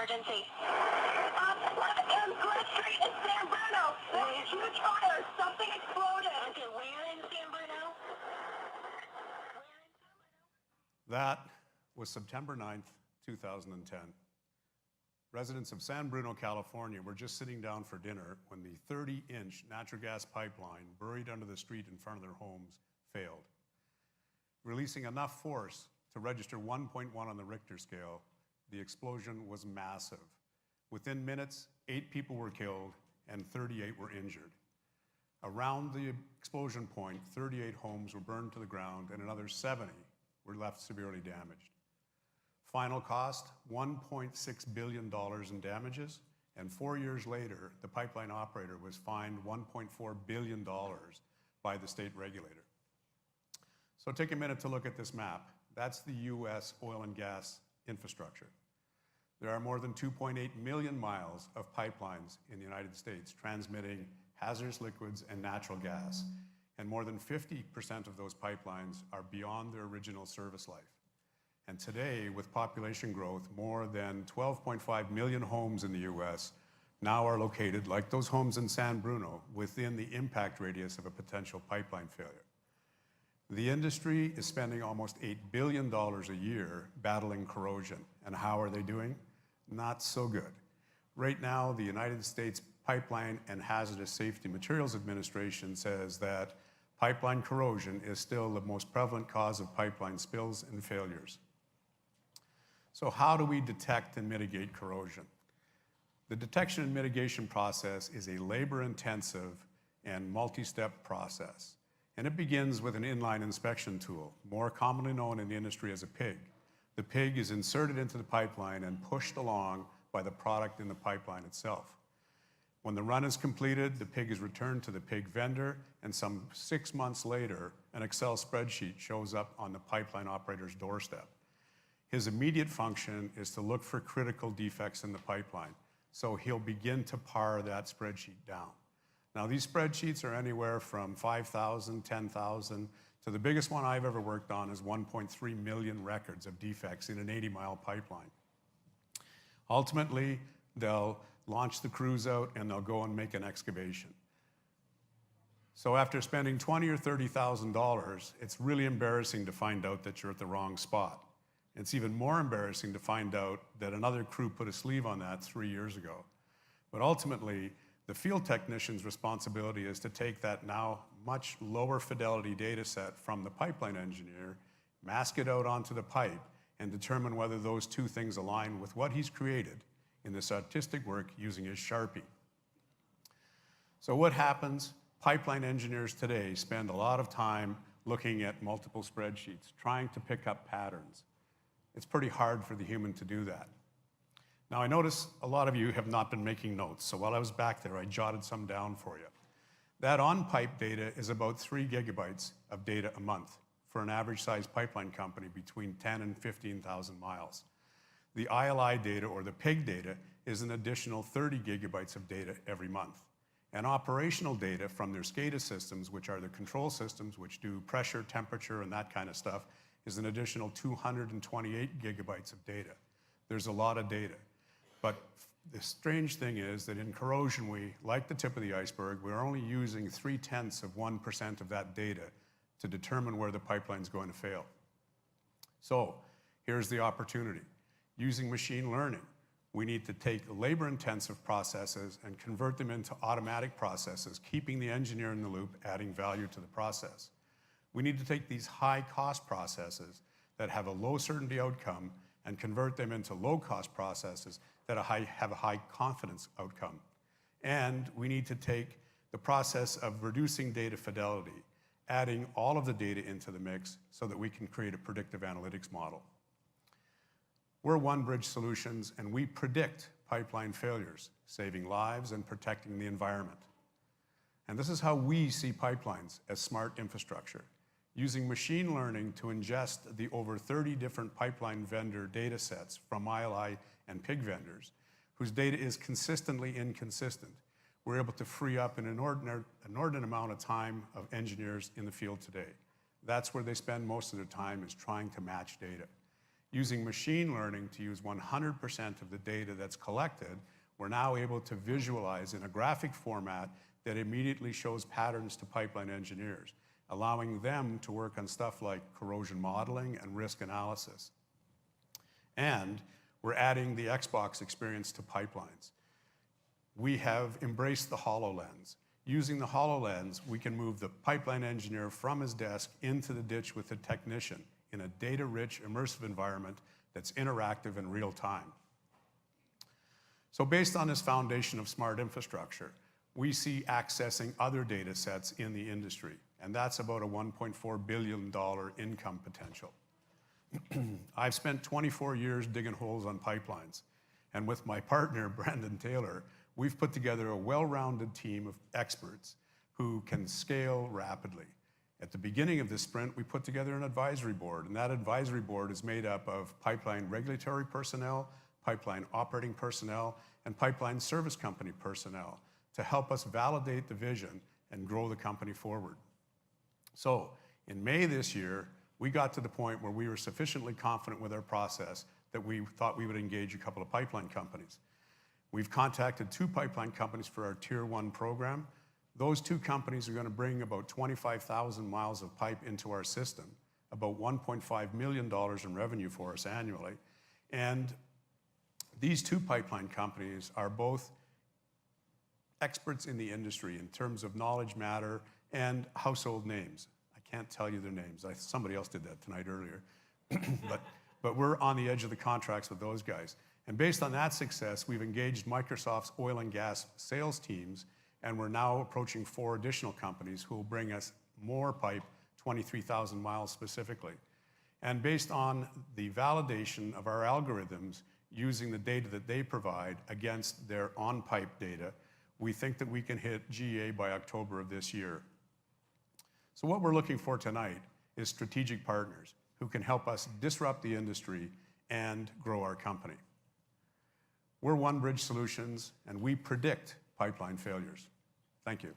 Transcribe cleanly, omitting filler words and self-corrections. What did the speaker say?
emergency. On Glen Street in San Bruno. There's a huge fire. Something exploded. Okay, where in San Bruno? That was September 9th, 2010. Residents of San Bruno, California were just sitting down for dinner when the 30-inch natural gas pipeline buried under the street in front of their homes failed. Releasing enough force to register 1.1 on the Richter scale, the explosion was massive. Within minutes, 8 people were killed and 38 were injured. Around the explosion point, 38 homes were burned to the ground and another 70 were left severely damaged. Final cost, $1.6 billion in damages, and 4 years later, the pipeline operator was fined $1.4 billion by the state regulator. So take a minute to look at this map. That's the US oil and gas infrastructure. There are more than 2.8 million miles of pipelines in the United States transmitting hazardous liquids and natural gas, and more than 50% of those pipelines are beyond their original service life. And today, with population growth, more than 12.5 million homes in the US now are located, like those homes in San Bruno, within the impact radius of a potential pipeline failure. The industry is spending almost $8 billion a year battling corrosion. And how are they doing? Not so good. Right now, the United States Pipeline and Hazardous Safety Materials Administration says that pipeline corrosion is still the most prevalent cause of pipeline spills and failures. So how do we detect and mitigate corrosion? The detection and mitigation process is a labor-intensive and multi-step process. And it begins with an inline inspection tool, more commonly known in the industry as a pig. The pig is inserted into the pipeline and pushed along by the product in the pipeline itself. When the run is completed, the pig is returned to the pig vendor, and some 6 months later, an Excel spreadsheet shows up on the pipeline operator's doorstep. His immediate function is to look for critical defects in the pipeline, so he'll begin to pare that spreadsheet down. Now, these spreadsheets are anywhere from 5,000, 10,000, to the biggest one I've ever worked on is 1.3 million records of defects in an 80-mile pipeline. Ultimately, they'll launch the crews out and they'll go and make an excavation. So after spending $20,000 or $30,000, it's really embarrassing to find out that you're at the wrong spot. It's even more embarrassing to find out that another crew put a sleeve on that 3 years ago. But ultimately, the field technician's responsibility is to take that now much lower fidelity data set from the pipeline engineer, mask it out onto the pipe, and determine whether those two things align with what he's created in this artistic work using his Sharpie. So what happens? Pipeline engineers today spend a lot of time looking at multiple spreadsheets, trying to pick up patterns. It's pretty hard for the human to do that. Now, I notice a lot of you have not been making notes, so while I was back there, I jotted some down for you. That on-pipe data is about 3 gigabytes of data a month for an average-sized pipeline company between 10 and 15,000 miles. The ILI data, or the PIG data, is an additional 30 gigabytes of data every month. And operational data from their SCADA systems, which are the control systems which do pressure, temperature, and that kind of stuff, is an additional 228 gigabytes of data. There's a lot of data. But the strange thing is that in corrosion, we, like the tip of the iceberg, we're only using 0.3% of that data to determine where the pipeline's going to fail. So here's the opportunity. Using machine learning, we need to take labor-intensive processes and convert them into automatic processes, keeping the engineer in the loop, adding value to the process. We need to take these high-cost processes that have a low certainty outcome and convert them into low-cost processes that have a high confidence outcome. And we need to take the process of reducing data fidelity, adding all of the data into the mix so that we can create a predictive analytics model. We're OneBridge Solutions, and we predict pipeline failures, saving lives and protecting the environment. And this is how we see pipelines as smart infrastructure, using machine learning to ingest the over 30 different pipeline vendor data sets from ILI and PIG vendors, whose data is consistently inconsistent. We're able to free up an inordinate amount of time of engineers in the field today. That's where they spend most of their time, is trying to match data. Using machine learning to use 100% of the data that's collected, we're now able to visualize in a graphic format that immediately shows patterns to pipeline engineers, allowing them to work on stuff like corrosion modeling and risk analysis. And we're adding the Xbox experience to pipelines. We have embraced the Hololens. Using the Hololens, we can move the pipeline engineer from his desk into the ditch with the technician in a data-rich, immersive environment that's interactive and real time. So based on this foundation of smart infrastructure, we see accessing other data sets in the industry, and that's about a $1.4 billion income potential. I've spent 24 years digging holes on pipelines, and with my partner, Brandon Taylor, we've put together a well-rounded team of experts who can scale rapidly. At the beginning of this sprint, we put together an advisory board, and that advisory board is made up of pipeline regulatory personnel, pipeline operating personnel, and pipeline service company personnel to help us validate the vision and grow the company forward. So in May this year, we got to the point where we were sufficiently confident with our process that we thought we would engage a couple of pipeline companies. We've contacted 2 pipeline companies for our Tier 1 program. Those 2 companies are going to bring about 25,000 miles of pipe into our system, about $1.5 million in revenue for us annually. And these 2 pipeline companies are both experts in the industry in terms of knowledge matter and household names. I can't tell you their names. Somebody else did that tonight earlier. but we're on the edge of the contracts with those guys. And based on that success, we've engaged Microsoft's oil and gas sales teams, and we're now approaching 4 additional companies who will bring us more pipe, 23,000 miles specifically. And based on the validation of our algorithms using the data that they provide against their on-pipe data, we think that we can hit GA by October of this year. So what we're looking for tonight is strategic partners who can help us disrupt the industry and grow our company. We're OneBridge Solutions, and we predict pipeline failures. Thank you.